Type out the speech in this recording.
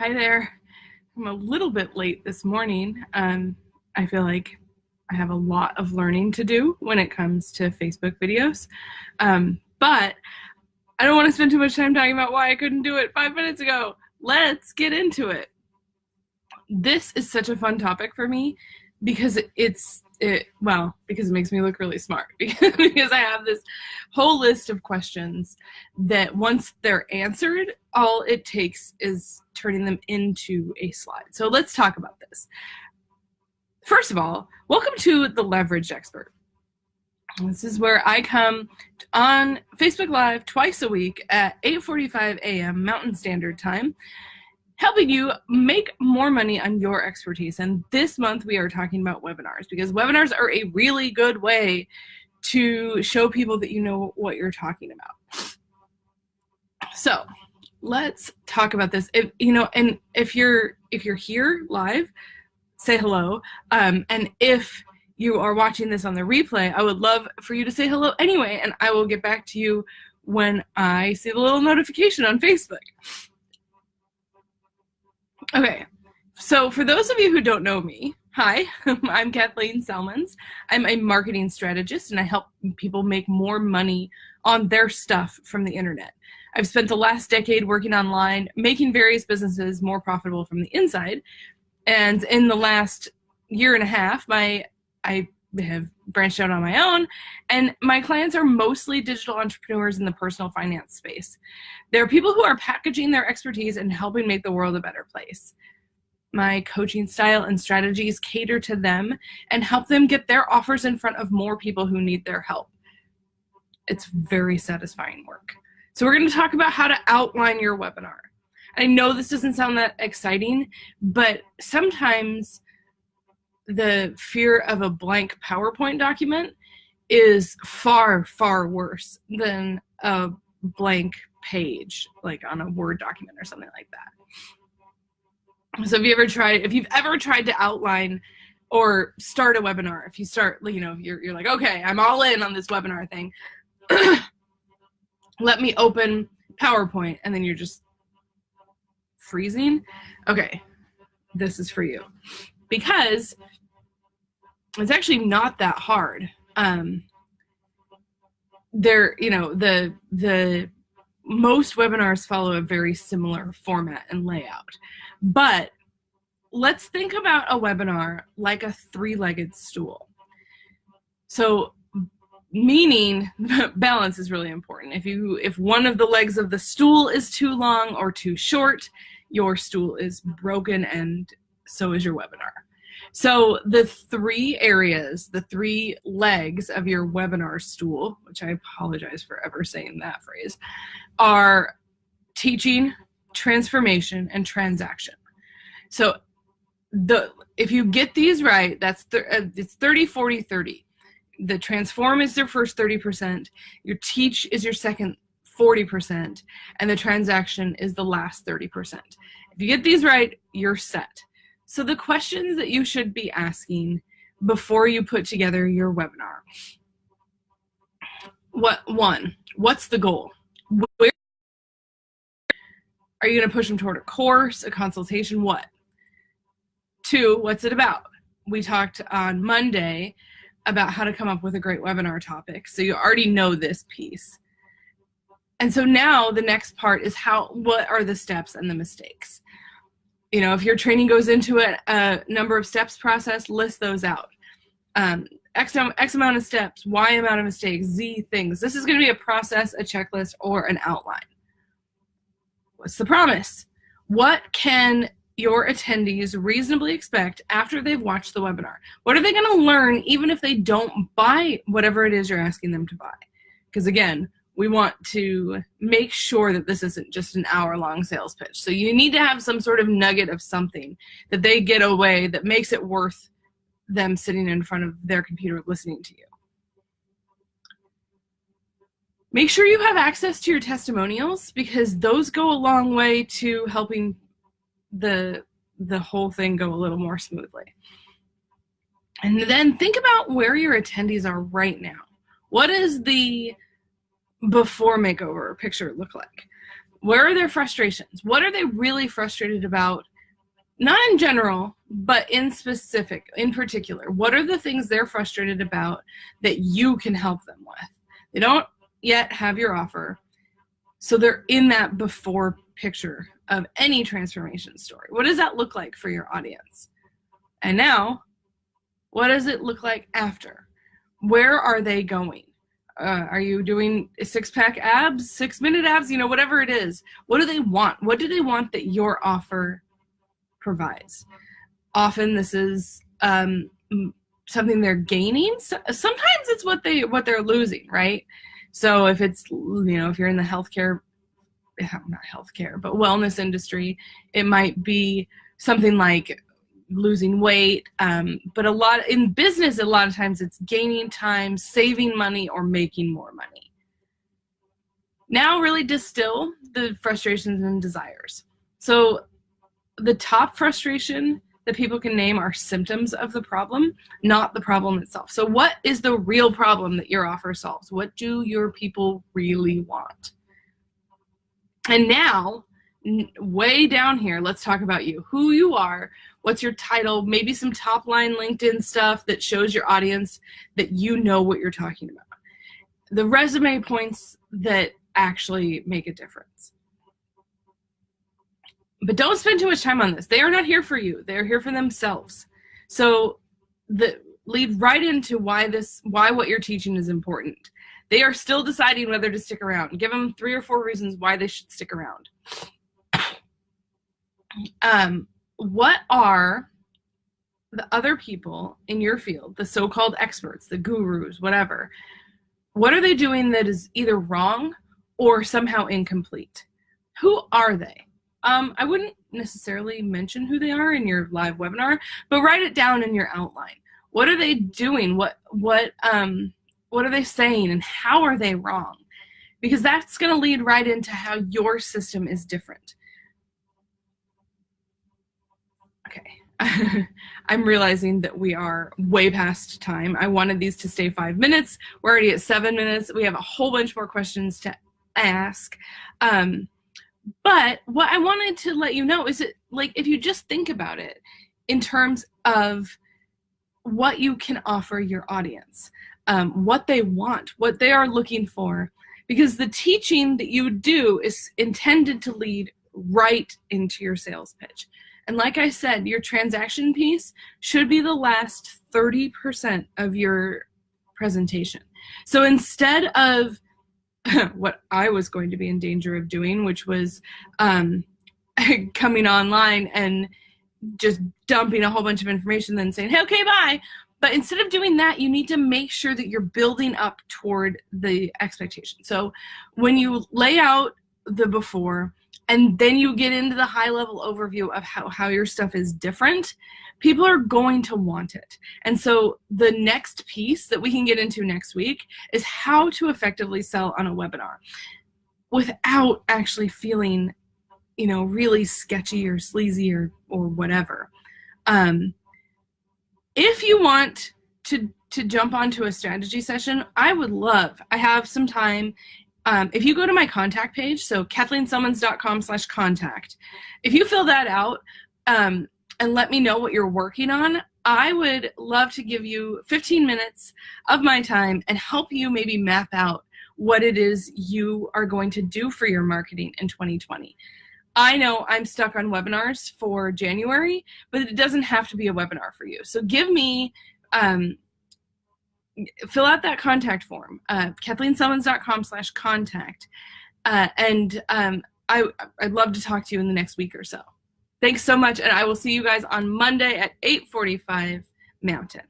Hi there. I'm a little bit late this morning. I feel like I have a lot of learning to do when it comes to Facebook videos. But I don't want to spend too much time talking about why I couldn't do it 5 minutes ago. Let's get into it. This is such a fun topic for me because because it makes me look really smart because I have this whole list of questions that once they're answered, all it takes is turning them into a slide. So let's talk about this. First of all, welcome to The Leverage Expert. This is where I come on Facebook Live twice a week at 8:45 a.m. Mountain Standard Time, helping you make more money on your expertise. And this month we are talking about webinars because webinars are a really good way to show people that you know what you're talking about. So let's talk about this. If you're here live, say hello. And if you are watching this on the replay, I would love for you to say hello anyway, and I will get back to you when I see the little notification on Facebook. Okay, so for those of you who don't know me, hi, I'm Kathleen Salmons. I'm a marketing strategist, and I help people make more money on their stuff from the internet. I've spent the last decade working online, making various businesses more profitable from the inside, and in the last year and a half, I have branched out on my own, and my clients are mostly digital entrepreneurs in the personal finance space. They're people who are packaging their expertise and helping make the world a better place. My coaching style and strategies cater to them and help them get their offers in front of more people who need their help. It's very satisfying work. So we're going to talk about how to outline your webinar. I know this doesn't sound that exciting, but sometimes the fear of a blank PowerPoint document is far, far worse than a blank page, like on a Word document or something like that. So if you've ever tried to outline or start a webinar, if you start, you're like, okay, I'm all in on this webinar thing. Let me open PowerPoint, and then you're just freezing. Okay, this is for you. Because it's actually not that hard. The most webinars follow a very similar format and layout. But let's think about a webinar like a three-legged stool. So meaning balance is really important. If one of the legs of the stool is too long or too short, your stool is broken, and so is your webinar. So the three legs of your webinar stool, which I apologize for ever saying that phrase, are teaching, transformation, and transaction. So if you get these right, it's 30, 40, 30. The transform is your first 30%, your teach is your second 40%, and the transaction is the last 30%. If you get these right, you're set. So the questions that you should be asking before you put together your webinar. What's the goal? Where are you going to push them toward a course, a consultation? What? 2, what's it about? We talked on Monday about how to come up with a great webinar topic. So you already know this piece. And so now the next part is what are the steps and the mistakes? If your training goes into a number of steps process, list those out. X amount of steps, Y amount of mistakes, Z things. This is going to be a process, a checklist, or an outline. What's the promise? What can your attendees reasonably expect after they've watched the webinar? What are they going to learn even if they don't buy whatever it is you're asking them to buy? Because again, we want to make sure that this isn't just an hour-long sales pitch. So you need to have some sort of nugget of something that they get away that makes it worth them sitting in front of their computer listening to you. Make sure you have access to your testimonials because those go a long way to helping the whole thing go a little more smoothly. And then think about where your attendees are right now. What is the before makeover picture look like? Where are their frustrations? What are they really frustrated about? Not in general, but in particular. What are the things they're frustrated about that you can help them with? They don't yet have your offer, so they're in that before picture of any transformation story. What does that look like for your audience? And now, what does it look like after? Where are they going? Are you doing a 6-pack abs, 6-minute abs, whatever it is? What do they want? What do they want that your offer provides? Often this is something they're gaining. Sometimes it's what they're losing, right? So if it's, if you're in the not healthcare, but wellness industry, it might be something like losing weight. But in business, a lot of times it's gaining time, saving money, or making more money. Now really distill the frustrations and desires. So the top frustration that people can name are symptoms of the problem, not the problem itself. So what is the real problem that your offer solves? What do your people really want? And now, way down here, let's talk about you. Who you are, what's your title, maybe some top line LinkedIn stuff that shows your audience that you know what you're talking about. The resume points that actually make a difference. But don't spend too much time on this. They are not here for you. They're here for themselves. So lead right into why what you're teaching is important. They are still deciding whether to stick around. Give them 3 or 4 reasons why they should stick around. What are the other people in your field, the so-called experts, the gurus, whatever, what are they doing that is either wrong or somehow incomplete? Who are they? I wouldn't necessarily mention who they are in your live webinar, but write it down in your outline. What are they doing? What are they saying, and how are they wrong? Because that's going to lead right into how your system is different. Okay. I'm realizing that we are way past time. I wanted these to stay 5 minutes. We're already at 7 minutes. We have a whole bunch more questions to ask. But what I wanted to let you know is that, if you just think about it in terms of what you can offer your audience, what they want, what they are looking for, because the teaching that you do is intended to lead right into your sales pitch. And like I said, your transaction piece should be the last 30% of your presentation. So instead of what I was going to be in danger of doing, which was coming online and just dumping a whole bunch of information, then saying, hey, okay, bye. But instead of doing that, you need to make sure that you're building up toward the expectation. So when you lay out the before, and then you get into the high-level overview of how your stuff is different, people are going to want it. And so the next piece that we can get into next week is how to effectively sell on a webinar without actually feeling, really sketchy or sleazy or whatever. If you want to jump onto a strategy session, I have some time. If you go to my contact page, so KathleenSummons.com/contact, if you fill that out and let me know what you're working on, I would love to give you 15 minutes of my time and help you maybe map out what it is you are going to do for your marketing in 2020. I know I'm stuck on webinars for January, but it doesn't have to be a webinar for you. So give me fill out that contact form, KathleenSummons.com/contact, and I'd love to talk to you in the next week or so. Thanks so much, and I will see you guys on Monday at 8:45 Mountain.